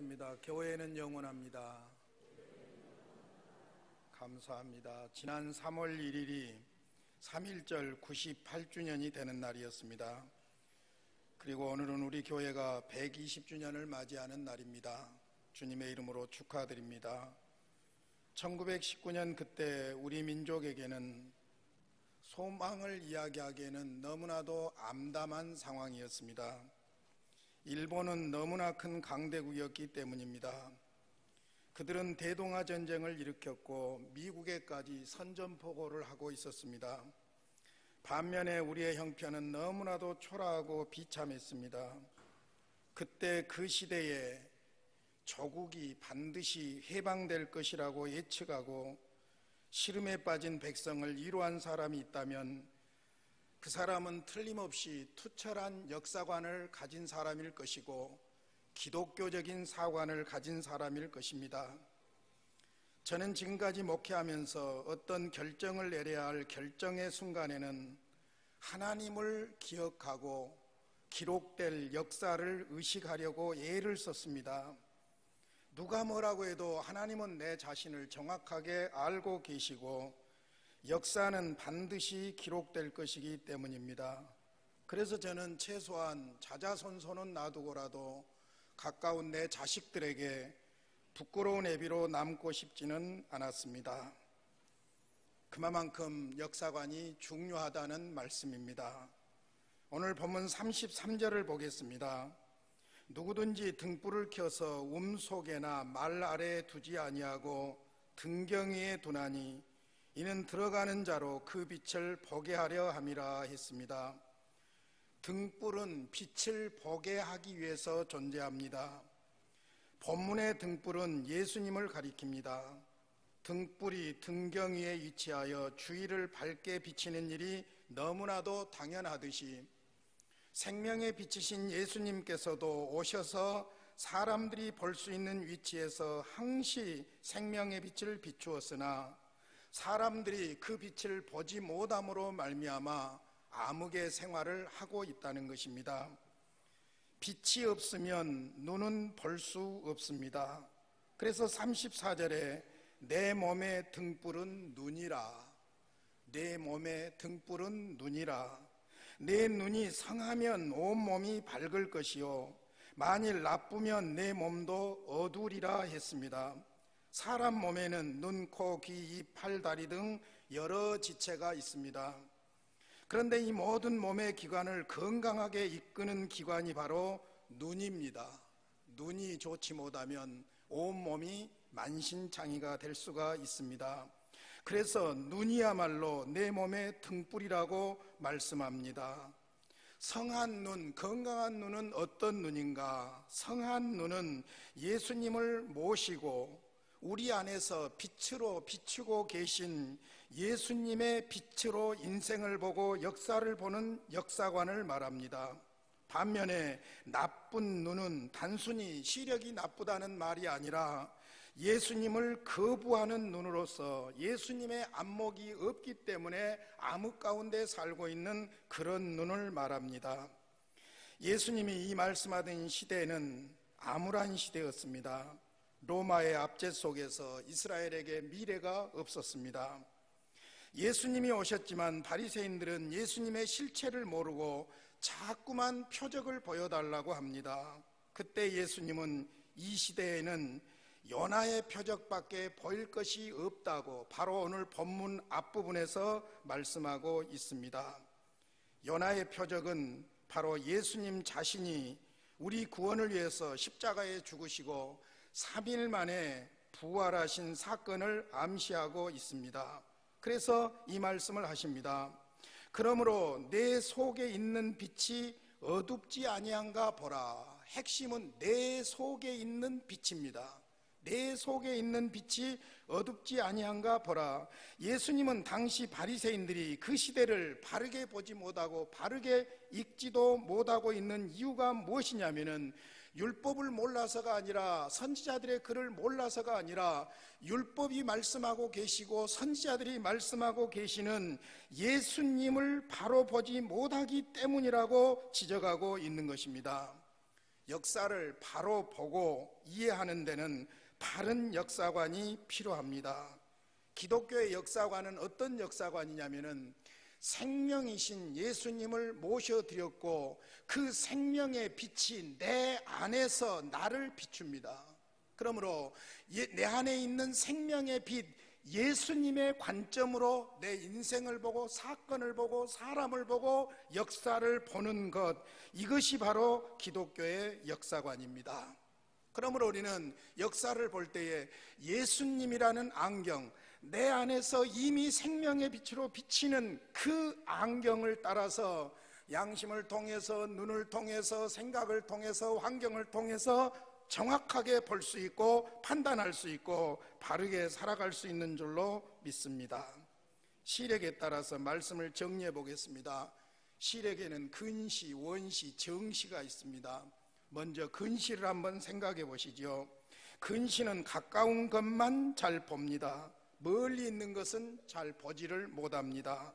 습니다. 교회는 영원합니다. 감사합니다. 지난 3월 1일이 3.1절 98주년이 되는 날이었습니다. 그리고 오늘은 우리 교회가 120주년을 맞이하는 날입니다. 주님의 이름으로 축하드립니다. 1919년 그때 우리 민족에게는 소망을 이야기하기에는 너무나도 암담한 상황이었습니다. 일본은 너무나 큰 강대국이었기 때문입니다. 그들은 대동아 전쟁을 일으켰고 미국에까지 선전포고를 하고 있었습니다. 반면에 우리의 형편은 너무나도 초라하고 비참했습니다. 그때 그 시대에 조국이 반드시 해방될 것이라고 예측하고 시름에 빠진 백성을 위로한 사람이 있다면 그 사람은 틀림없이 투철한 역사관을 가진 사람일 것이고 기독교적인 사관을 가진 사람일 것입니다. 저는 지금까지 목회하면서 어떤 결정을 내려야 할 결정의 순간에는 하나님을 기억하고 기록될 역사를 의식하려고 애를 썼습니다. 누가 뭐라고 해도 하나님은 내 자신을 정확하게 알고 계시고 역사는 반드시 기록될 것이기 때문입니다. 그래서 저는 최소한 자자손손은 놔두고라도 가까운 내 자식들에게 부끄러운 애비로 남고 싶지는 않았습니다. 그만큼 역사관이 중요하다는 말씀입니다. 오늘 본문 33절을 보겠습니다. 누구든지 등불을 켜서 속에나 말 아래에 두지 아니하고 등경 위에 두나니 이는 들어가는 자로 그 빛을 보게 하려 함이라 했습니다. 등불은 빛을 보게 하기 위해서 존재합니다. 본문의 등불은 예수님을 가리킵니다. 등불이 등경 위에 위치하여 주위를 밝게 비치는 일이 너무나도 당연하듯이 생명의 빛이신 예수님께서도 오셔서 사람들이 볼 수 있는 위치에서 항시 생명의 빛을 비추었으나 사람들이 그 빛을 보지 못함으로 말미암아 암흑의 생활을 하고 있다는 것입니다. 빛이 없으면 눈은 볼 수 없습니다. 그래서 34절에 내 몸의 등불은 눈이라, 내 몸의 등불은 눈이라. 내 눈이 성하면 온 몸이 밝을 것이요 만일 나쁘면 내 몸도 어두우리라 했습니다. 사람 몸에는 눈, 코, 귀, 입, 팔, 다리 등 여러 지체가 있습니다. 그런데 이 모든 몸의 기관을 건강하게 이끄는 기관이 바로 눈입니다. 눈이 좋지 못하면 온몸이 만신창이가 될 수가 있습니다. 그래서 눈이야말로 내 몸의 등불이라고 말씀합니다. 성한 눈, 건강한 눈은 어떤 눈인가? 성한 눈은 예수님을 모시고 우리 안에서 빛으로 비추고 계신 예수님의 빛으로 인생을 보고 역사를 보는 역사관을 말합니다. 반면에 나쁜 눈은 단순히 시력이 나쁘다는 말이 아니라 예수님을 거부하는 눈으로서 예수님의 안목이 없기 때문에 암흑 가운데 살고 있는 그런 눈을 말합니다. 예수님이 이 말씀하던 시대는 암울한 시대였습니다. 로마의 압제 속에서 이스라엘에게 미래가 없었습니다. 예수님이 오셨지만 바리새인들은 예수님의 실체를 모르고 자꾸만 표적을 보여달라고 합니다. 그때 예수님은 이 시대에는 요나의 표적밖에 보일 것이 없다고 바로 오늘 본문 앞부분에서 말씀하고 있습니다. 요나의 표적은 바로 예수님 자신이 우리 구원을 위해서 십자가에 죽으시고 3일 만에 부활하신 사건을 암시하고 있습니다. 그래서 이 말씀을 하십니다. 그러므로 내 속에 있는 빛이 어둡지 아니한가 보라. 핵심은 내 속에 있는 빛입니다. 내 속에 있는 빛이 어둡지 아니한가 보라. 예수님은 당시 바리새인들이 그 시대를 바르게 보지 못하고 바르게 읽지도 못하고 있는 이유가 무엇이냐면은 율법을 몰라서가 아니라 선지자들의 글을 몰라서가 아니라 율법이 말씀하고 계시고 선지자들이 말씀하고 계시는 예수님을 바로 보지 못하기 때문이라고 지적하고 있는 것입니다. 역사를 바로 보고 이해하는 데는 바른 역사관이 필요합니다. 기독교의 역사관은 어떤 역사관이냐면은 생명이신 예수님을 모셔드렸고 그 생명의 빛이 내 안에서 나를 비춥니다. 그러므로 내 안에 있는 생명의 빛 예수님의 관점으로 내 인생을 보고 사건을 보고 사람을 보고 역사를 보는 것, 이것이 바로 기독교의 역사관입니다. 그러므로 우리는 역사를 볼 때에 예수님이라는 안경, 내 안에서 이미 생명의 빛으로 비치는 그 안경을 따라서 양심을 통해서, 눈을 통해서, 생각을 통해서, 환경을 통해서 정확하게 볼 수 있고 판단할 수 있고 바르게 살아갈 수 있는 줄로 믿습니다. 시력에 따라서 말씀을 정리해 보겠습니다. 시력에는 근시, 원시, 정시가 있습니다. 먼저 근시를 한번 생각해 보시죠. 근시는 가까운 것만 잘 봅니다. 멀리 있는 것은 잘 보지를 못합니다.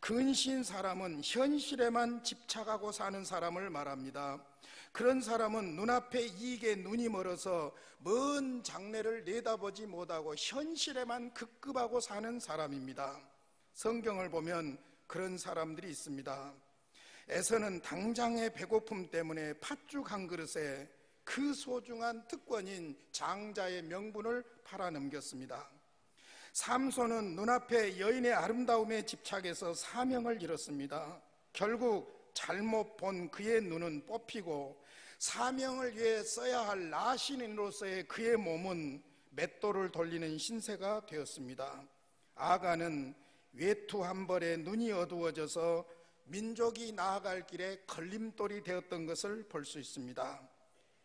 근시인 사람은 현실에만 집착하고 사는 사람을 말합니다. 그런 사람은 눈앞의 이익에 눈이 멀어서 먼 장래를 내다보지 못하고 현실에만 급급하고 사는 사람입니다. 성경을 보면 그런 사람들이 있습니다. 에서는 당장의 배고픔 때문에 팥죽 한 그릇에 그 소중한 특권인 장자의 명분을 팔아넘겼습니다. 삼손은 눈앞의 여인의 아름다움에 집착해서 사명을 잃었습니다. 결국 잘못 본 그의 눈은 뽑히고 사명을 위해 써야 할 나신인으로서의 그의 몸은 맷돌을 돌리는 신세가 되었습니다. 아가는 외투 한 벌에 눈이 어두워져서 민족이 나아갈 길에 걸림돌이 되었던 것을 볼 수 있습니다.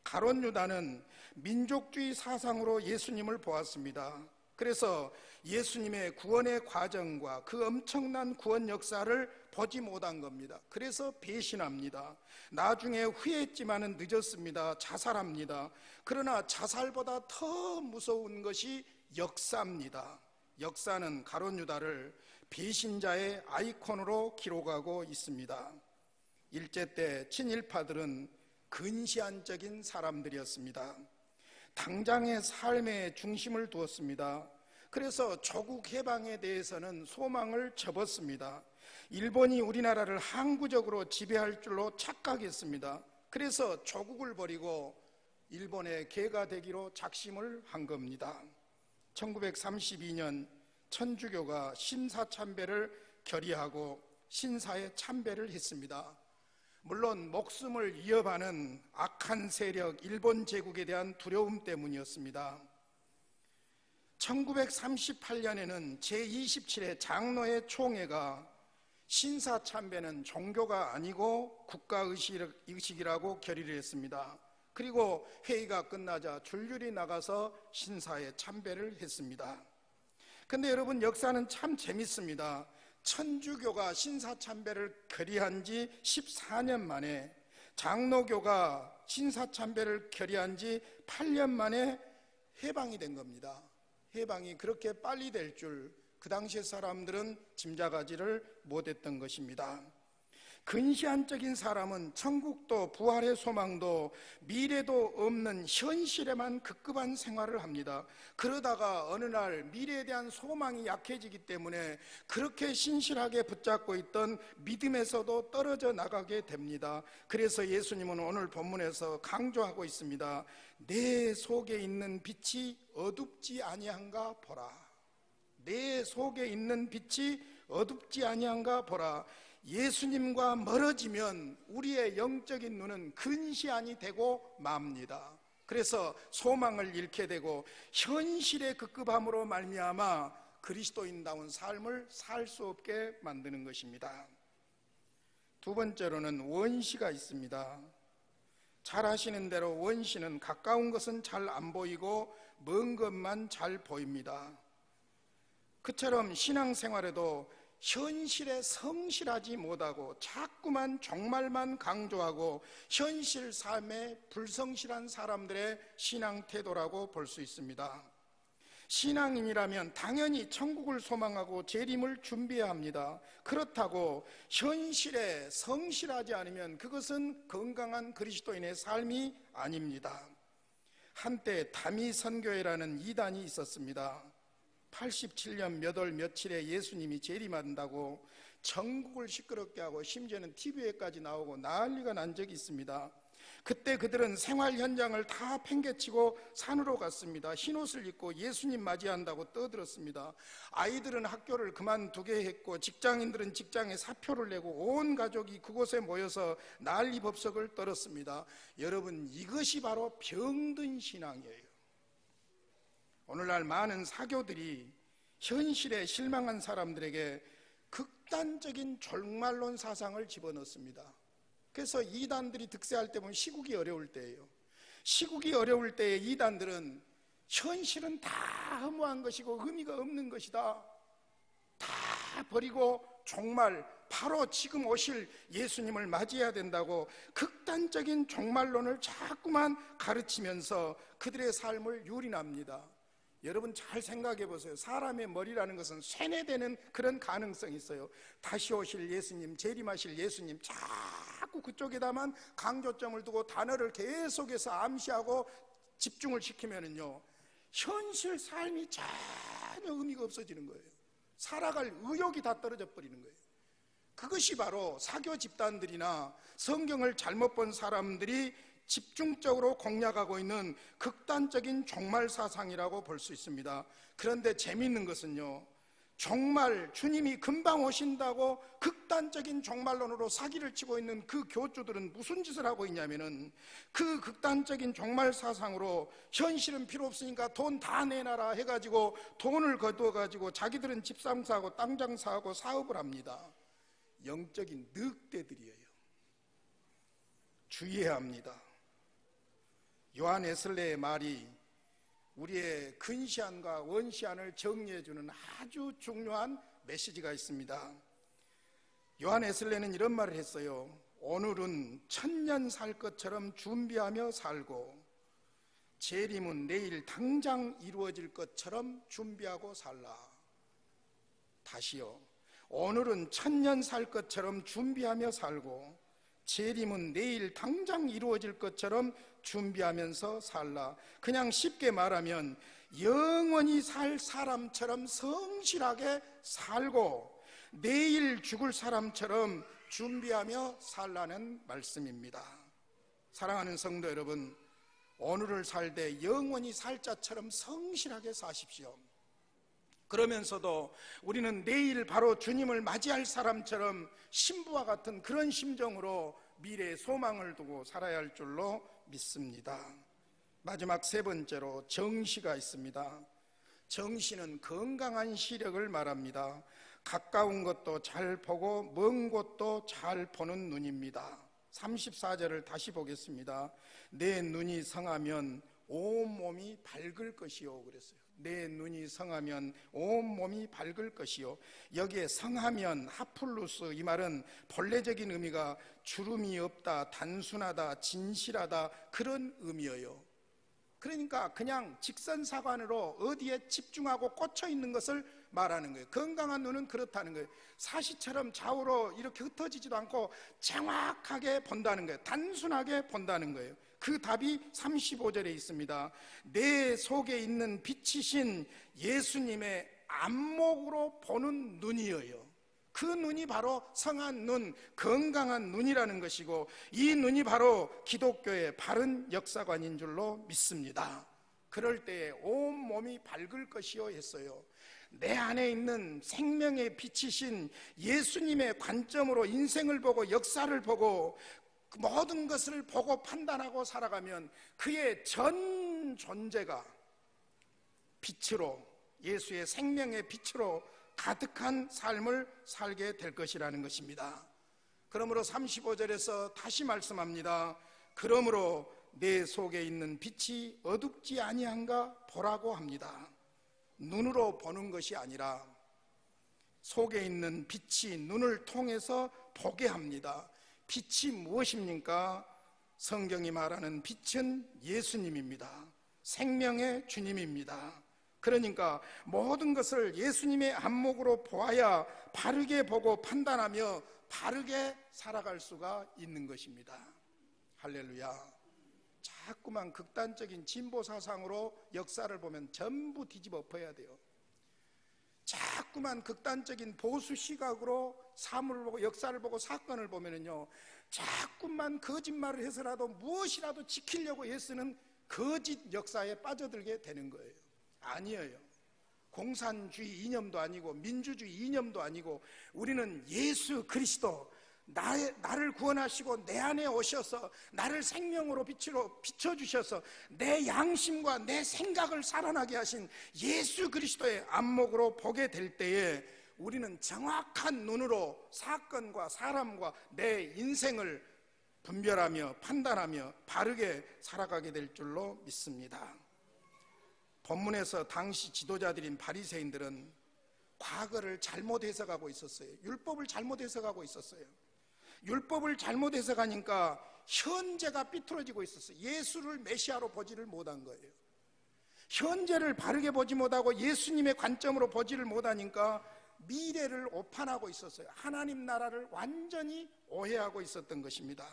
가룟 유다는 민족주의 사상으로 예수님을 보았습니다. 그래서 예수님의 구원의 과정과 그 엄청난 구원 역사를 보지 못한 겁니다. 그래서 배신합니다. 나중에 후회했지만은 늦었습니다. 자살합니다. 그러나 자살보다 더 무서운 것이 역사입니다. 역사는 가룟 유다를 배신자의 아이콘으로 기록하고 있습니다. 일제 때 친일파들은 근시안적인 사람들이었습니다. 당장의 삶의 중심을 두었습니다. 그래서 조국 해방에 대해서는 소망을 접었습니다. 일본이 우리나라를 항구적으로 지배할 줄로 착각했습니다. 그래서 조국을 버리고 일본의 개가 되기로 작심을 한 겁니다. 1932년 천주교가 신사참배를 결의하고 신사에 참배를 했습니다. 물론 목숨을 위협하는 악한 세력 일본 제국에 대한 두려움 때문이었습니다. 1938년에는 제27회 장로회 총회가 신사참배는 종교가 아니고 국가의식이라고 결의를 했습니다. 그리고 회의가 끝나자 줄줄이 나가서 신사에 참배를 했습니다. 근데 여러분, 역사는 참 재밌습니다. 천주교가 신사참배를 결의한 지 14년 만에, 장로교가 신사참배를 결의한 지 8년 만에 해방이 된 겁니다. 해방이 그렇게 빨리 될 줄 그 당시의 사람들은 짐작하지를 못했던 것입니다. 근시안적인 사람은 천국도 부활의 소망도 미래도 없는 현실에만 급급한 생활을 합니다. 그러다가 어느 날 미래에 대한 소망이 약해지기 때문에 그렇게 신실하게 붙잡고 있던 믿음에서도 떨어져 나가게 됩니다. 그래서 예수님은 오늘 본문에서 강조하고 있습니다. 내 속에 있는 빛이 어둡지 아니한가 보라. 내 속에 있는 빛이 어둡지 아니한가 보라. 예수님과 멀어지면 우리의 영적인 눈은 근시안이 되고 맙니다. 그래서 소망을 잃게 되고 현실의 급급함으로 말미암아 그리스도인다운 삶을 살 수 없게 만드는 것입니다. 두 번째로는 원시가 있습니다. 잘 아시는 대로 원시는 가까운 것은 잘 안 보이고 먼 것만 잘 보입니다. 그처럼 신앙생활에도 현실에 성실하지 못하고 자꾸만 종말만 강조하고 현실 삶에 불성실한 사람들의 신앙 태도라고 볼 수 있습니다. 신앙인이라면 당연히 천국을 소망하고 재림을 준비해야 합니다. 그렇다고 현실에 성실하지 않으면 그것은 건강한 그리스도인의 삶이 아닙니다. 한때 다미선교회라는 이단이 있었습니다. 87년 몇 월 며칠에 예수님이 재림한다고 전국을 시끄럽게 하고 심지어는 TV에까지 나오고 난리가 난 적이 있습니다. 그때 그들은 생활 현장을 다 팽개치고 산으로 갔습니다. 흰옷을 입고 예수님 맞이한다고 떠들었습니다. 아이들은 학교를 그만두게 했고 직장인들은 직장에 사표를 내고 온 가족이 그곳에 모여서 난리법석을 떨었습니다. 여러분, 이것이 바로 병든 신앙이에요. 오늘날 많은 사교들이 현실에 실망한 사람들에게 극단적인 종말론 사상을 집어넣습니다. 그래서 이단들이 득세할 때 보면 시국이 어려울 때예요. 시국이 어려울 때에 이단들은 현실은 다 허무한 것이고 의미가 없는 것이다, 다 버리고 정말 바로 지금 오실 예수님을 맞이해야 된다고 극단적인 종말론을 자꾸만 가르치면서 그들의 삶을 유린합니다. 여러분 잘 생각해 보세요. 사람의 머리라는 것은 쇠뇌되는 그런 가능성이 있어요. 다시 오실 예수님, 재림하실 예수님, 자꾸 그쪽에다만 강조점을 두고 단어를 계속해서 암시하고 집중을 시키면은요, 현실 삶이 전혀 의미가 없어지는 거예요. 살아갈 의욕이 다 떨어져 버리는 거예요. 그것이 바로 사교 집단들이나 성경을 잘못 본 사람들이 집중적으로 공략하고 있는 극단적인 종말 사상이라고 볼 수 있습니다. 그런데 재미있는 것은요, 정말 주님이 금방 오신다고 극단적인 종말론으로 사기를 치고 있는 그 교주들은 무슨 짓을 하고 있냐면은, 그 극단적인 종말 사상으로 현실은 필요 없으니까 돈 다 내놔라 해가지고 돈을 거두어가지고 자기들은 집 장사하고 땅 장사하고 사업을 합니다. 영적인 늑대들이에요. 주의해야 합니다. 요한 웨슬레의 말이 우리의 근시안과 원시안을 정리해주는 아주 중요한 메시지가 있습니다. 요한 웨슬레는 이런 말을 했어요. 오늘은 천년 살 것처럼 준비하며 살고 재림은 내일 당장 이루어질 것처럼 준비하고 살라. 다시요. 오늘은 천년 살 것처럼 준비하며 살고 재림은 내일 당장 이루어질 것처럼 준비하면서 살라. 그냥 쉽게 말하면 영원히 살 사람처럼 성실하게 살고 내일 죽을 사람처럼 준비하며 살라는 말씀입니다. 사랑하는 성도 여러분, 오늘을 살되 영원히 살 자처럼 성실하게 사십시오. 그러면서도 우리는 내일 바로 주님을 맞이할 사람처럼 신부와 같은 그런 심정으로 미래의 소망을 두고 살아야 할 줄로 믿습니다. 마지막 세 번째로 정시가 있습니다. 정시는 건강한 시력을 말합니다. 가까운 것도 잘 보고 먼 곳도 잘 보는 눈입니다. 34절을 다시 보겠습니다. 내 눈이 성하면 온몸이 밝을 것이요 그랬어요. 내 눈이 성하면 온몸이 밝을 것이요. 여기에 성하면 하플루스, 이 말은 본래적인 의미가 주름이 없다, 단순하다, 진실하다, 그런 의미예요. 그러니까 그냥 직선사관으로 어디에 집중하고 꽂혀 있는 것을 말하는 거예요. 건강한 눈은 그렇다는 거예요. 사시처럼 좌우로 이렇게 흩어지지도 않고 정확하게 본다는 거예요. 단순하게 본다는 거예요. 그 답이 35절에 있습니다. 내 속에 있는 빛이신 예수님의 안목으로 보는 눈이에요. 그 눈이 바로 성한 눈, 건강한 눈이라는 것이고, 이 눈이 바로 기독교의 바른 역사관인 줄로 믿습니다. 그럴 때에 온몸이 밝을 것이요 했어요. 내 안에 있는 생명의 빛이신 예수님의 관점으로 인생을 보고 역사를 보고 모든 것을 보고 판단하고 살아가면 그의 전 존재가 빛으로, 예수의 생명의 빛으로 가득한 삶을 살게 될 것이라는 것입니다. 그러므로 35절에서 다시 말씀합니다. 그러므로 내 속에 있는 빛이 어둡지 아니한가 보라고 합니다. 눈으로 보는 것이 아니라 속에 있는 빛이 눈을 통해서 보게 합니다. 빛이 무엇입니까? 성경이 말하는 빛은 예수님입니다. 생명의 주님입니다. 그러니까 모든 것을 예수님의 안목으로 보아야 바르게 보고 판단하며 바르게 살아갈 수가 있는 것입니다. 할렐루야. 자꾸만 극단적인 진보 사상으로 역사를 보면 전부 뒤집어 엎어야 돼요. 자꾸만 극단적인 보수 시각으로 사물을 보고 역사를 보고 사건을 보면은요, 자꾸만 거짓말을 해서라도 무엇이라도 지키려고 애쓰는 거짓 역사에 빠져들게 되는 거예요. 아니에요. 공산주의 이념도 아니고 민주주의 이념도 아니고 우리는 예수 그리스도, 나를 구원하시고 내 안에 오셔서 나를 생명으로 빛으로 비춰주셔서 내 양심과 내 생각을 살아나게 하신 예수 그리스도의 안목으로 보게 될 때에 우리는 정확한 눈으로 사건과 사람과 내 인생을 분별하며 판단하며 바르게 살아가게 될 줄로 믿습니다. 본문에서 당시 지도자들인 바리새인들은 과거를 잘못 해석하고 있었어요. 율법을 잘못 해석하고 있었어요. 율법을 잘못 해석하니까 현재가 삐뚤어지고 있었어요. 예수를 메시아로 보지를 못한 거예요. 현재를 바르게 보지 못하고 예수님의 관점으로 보지를 못하니까 미래를 오판하고 있었어요. 하나님 나라를 완전히 오해하고 있었던 것입니다.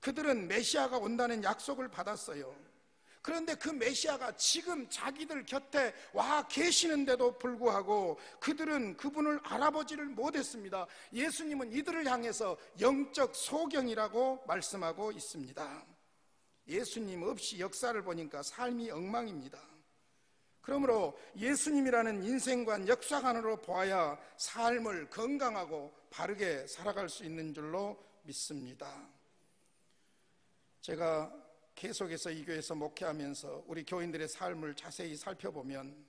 그들은 메시아가 온다는 약속을 받았어요. 그런데 그 메시아가 지금 자기들 곁에 와 계시는데도 불구하고 그들은 그분을 알아보지를 못했습니다. 예수님은 이들을 향해서 영적 소경이라고 말씀하고 있습니다. 예수님 없이 역사를 보니까 삶이 엉망입니다. 그러므로 예수님이라는 인생관, 역사관으로 보아야 삶을 건강하고 바르게 살아갈 수 있는 줄로 믿습니다. 제가 계속해서 이 교회에서 목회하면서 우리 교인들의 삶을 자세히 살펴보면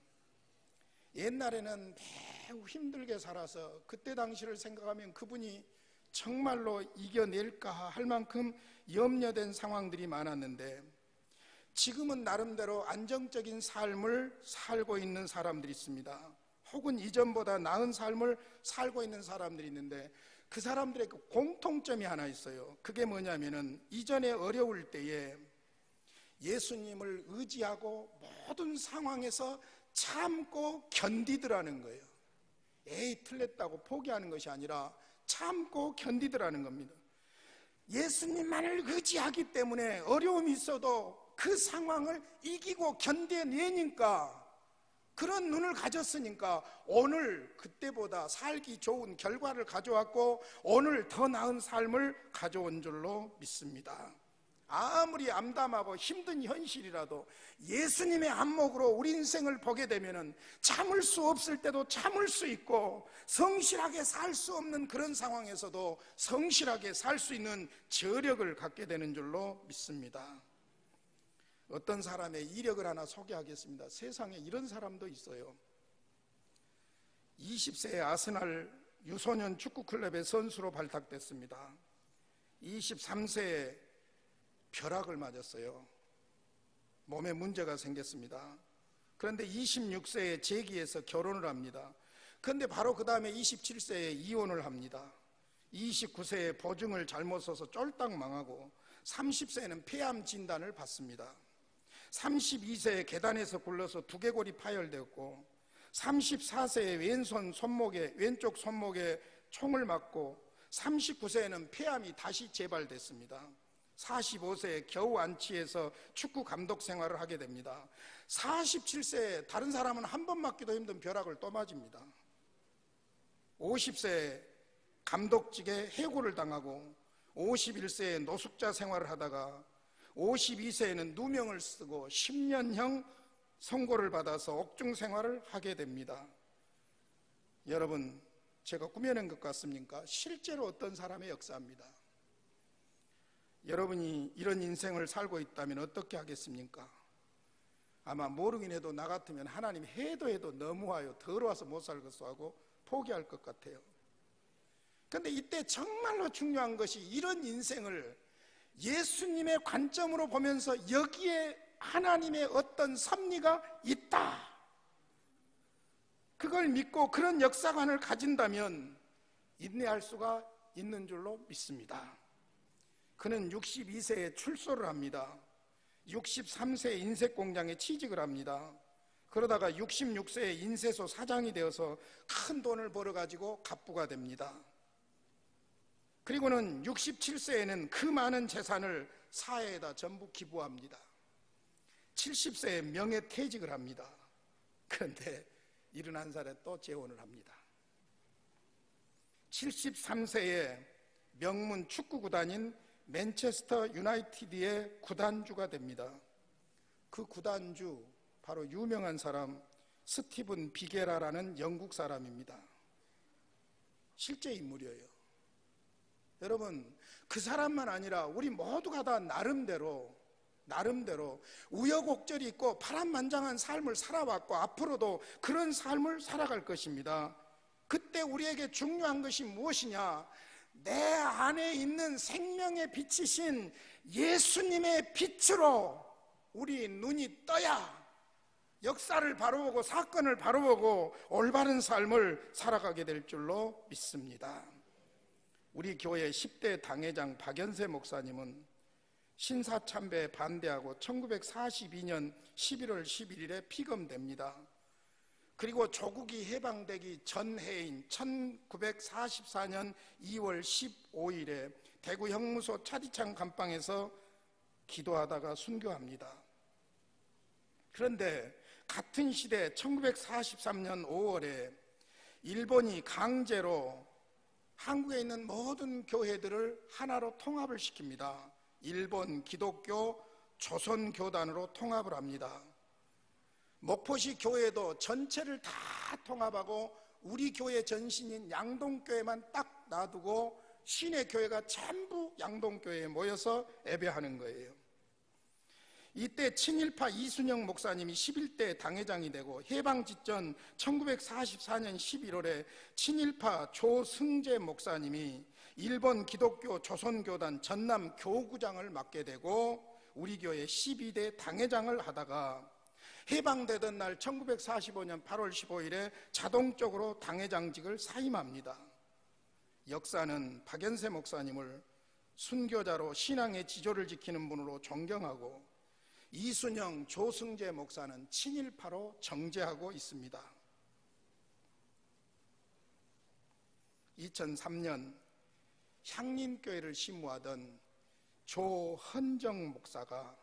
옛날에는 매우 힘들게 살아서 그때 당시를 생각하면 그분이 정말로 이겨낼까 할 만큼 염려된 상황들이 많았는데 지금은 나름대로 안정적인 삶을 살고 있는 사람들이 있습니다. 혹은 이전보다 나은 삶을 살고 있는 사람들이 있는데 그 사람들의 그 공통점이 하나 있어요. 그게 뭐냐면은 이전에 어려울 때에 예수님을 의지하고 모든 상황에서 참고 견디더라는 거예요. 에이 틀렸다고 포기하는 것이 아니라 참고 견디더라는 겁니다. 예수님만을 의지하기 때문에 어려움이 있어도 그 상황을 이기고 견뎌내니까 그런 눈을 가졌으니까 오늘 그때보다 살기 좋은 결과를 가져왔고 오늘 더 나은 삶을 가져온 줄로 믿습니다. 아무리 암담하고 힘든 현실이라도 예수님의 안목으로 우리 인생을 보게 되면 참을 수 없을 때도 참을 수 있고 성실하게 살 수 없는 그런 상황에서도 성실하게 살 수 있는 저력을 갖게 되는 줄로 믿습니다. 어떤 사람의 이력을 하나 소개하겠습니다. 세상에 이런 사람도 있어요. 20세에 아스날 유소년 축구클럽의 선수로 발탁됐습니다. 23세에 벼락을 맞았어요. 몸에 문제가 생겼습니다. 그런데 26세에 재기해서 결혼을 합니다. 그런데 바로 그 다음에 27세에 이혼을 합니다. 29세에 보증을 잘못 써서 쫄딱 망하고 30세에는 폐암 진단을 받습니다. 32세에 계단에서 굴러서 두개골이 파열되었고 34세에 왼쪽 손목에 총을 맞고 39세에는 폐암이 다시 재발됐습니다. 45세에 겨우 안치해서 축구 감독 생활을 하게 됩니다. 47세에 다른 사람은 한 번 맞기도 힘든 벼락을 또 맞습니다. 50세에 감독직에 해고를 당하고 51세에 노숙자 생활을 하다가 52세에는 누명을 쓰고 10년형 선고를 받아서 옥중 생활을 하게 됩니다. 여러분, 제가 꾸며낸 것 같습니까? 실제로 어떤 사람의 역사입니다. 여러분이 이런 인생을 살고 있다면 어떻게 하겠습니까? 아마 모르긴 해도 나 같으면 하나님 해도 너무와요, 더러워서 못 살겠어 하고 포기할 것 같아요. 그런데 이때 정말로 중요한 것이 이런 인생을 예수님의 관점으로 보면서 여기에 하나님의 어떤 섭리가 있다, 그걸 믿고 그런 역사관을 가진다면 인내할 수가 있는 줄로 믿습니다. 그는 62세에 출소를 합니다. 63세에 인쇄공장에 취직을 합니다. 그러다가 66세에 인쇄소 사장이 되어서 큰 돈을 벌어가지고 갑부가 됩니다. 그리고는 67세에는 그 많은 재산을 사회에다 전부 기부합니다. 70세에 명예퇴직을 합니다. 그런데 71살에 또 재혼을 합니다. 73세에 명문 축구구단인 맨체스터 유나이티드의 구단주가 됩니다. 그 구단주 바로 유명한 사람 스티븐 비게라라는 영국 사람입니다. 실제 인물이에요. 여러분, 그 사람만 아니라 우리 모두가 다 나름대로 우여곡절이 있고 파란만장한 삶을 살아왔고 앞으로도 그런 삶을 살아갈 것입니다. 그때 우리에게 중요한 것이 무엇이냐? 내 안에 있는 생명의 빛이신 예수님의 빛으로 우리 눈이 떠야 역사를 바로보고 사건을 바로보고 올바른 삶을 살아가게 될 줄로 믿습니다. 우리 교회 10대 당회장 박연세 목사님은 신사참배에 반대하고 1942년 11월 11일에 피검됩니다. 그리고 조국이 해방되기 전해인 1944년 2월 15일에 대구 형무소 차디찬 감방에서 기도하다가 순교합니다. 그런데 같은 시대 1943년 5월에 일본이 강제로 한국에 있는 모든 교회들을 하나로 통합을 시킵니다. 일본 기독교 조선교단으로 통합을 합니다. 목포시 교회도 전체를 다 통합하고 우리 교회 전신인 양동교회만 딱 놔두고 시내 교회가 전부 양동교회에 모여서 예배하는 거예요. 이때 친일파 이순영 목사님이 11대 당회장이 되고 해방 직전 1944년 11월에 친일파 조승재 목사님이 일본 기독교 조선교단 전남 교구장을 맡게 되고 우리 교회 12대 당회장을 하다가 해방되던 날 1945년 8월 15일에 자동적으로 당회장직을 사임합니다. 역사는 박연세 목사님을 순교자로 신앙의 지조를 지키는 분으로 존경하고 이순영, 조승재 목사는 친일파로 정죄하고 있습니다. 2003년 향림교회를 심무하던 조헌정 목사가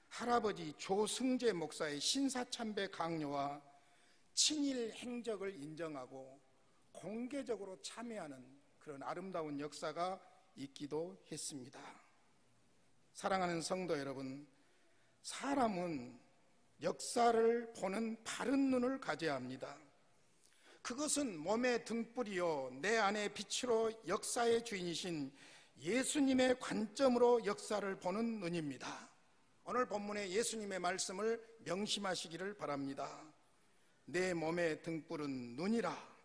할아버지 조승재 목사의 신사참배 강요와 친일 행적을 인정하고 공개적으로 참여하는 그런 아름다운 역사가 있기도 했습니다. 사랑하는 성도 여러분, 사람은 역사를 보는 바른 눈을 가져야 합니다. 그것은 몸의 등불이요 내 안의 빛으로 역사의 주인이신 예수님의 관점으로 역사를 보는 눈입니다. 오늘 본문의 예수님의 말씀을 명심하시기를 바랍니다. 내 몸의 등불은 눈이라.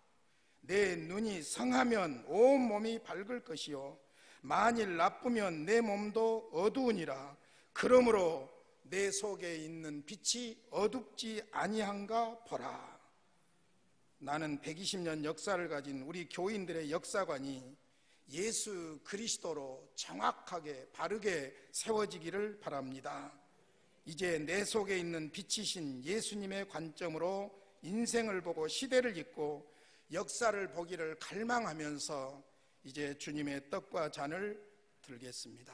내 눈이 성하면 온 몸이 밝을 것이요 만일 나쁘면 내 몸도 어두우니라. 그러므로 내 속에 있는 빛이 어둡지 아니한가 보라. 나는 120년 역사를 가진 우리 교인들의 역사관이 예수 그리스도로 정확하게 바르게 세워지기를 바랍니다. 이제 내 속에 있는 빛이신 예수님의 관점으로 인생을 보고 시대를 잇고 역사를 보기를 갈망하면서 이제 주님의 떡과 잔을 들겠습니다.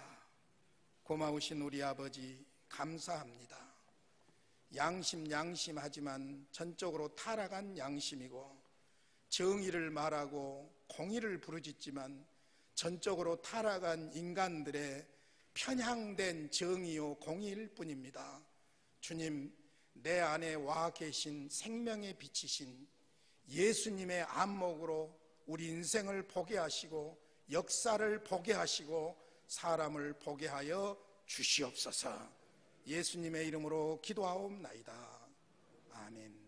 고마우신 우리 아버지 감사합니다. 양심하지만 전적으로 타락한 양심이고 정의를 말하고 공의를 부르짖지만 전적으로 타락한 인간들의 편향된 정의요 공의일 뿐입니다. 주님, 내 안에 와 계신 생명의 빛이신 예수님의 안목으로 우리 인생을 보게 하시고 역사를 보게 하시고 사람을 보게 하여 주시옵소서. 예수님의 이름으로 기도하옵나이다. 아멘.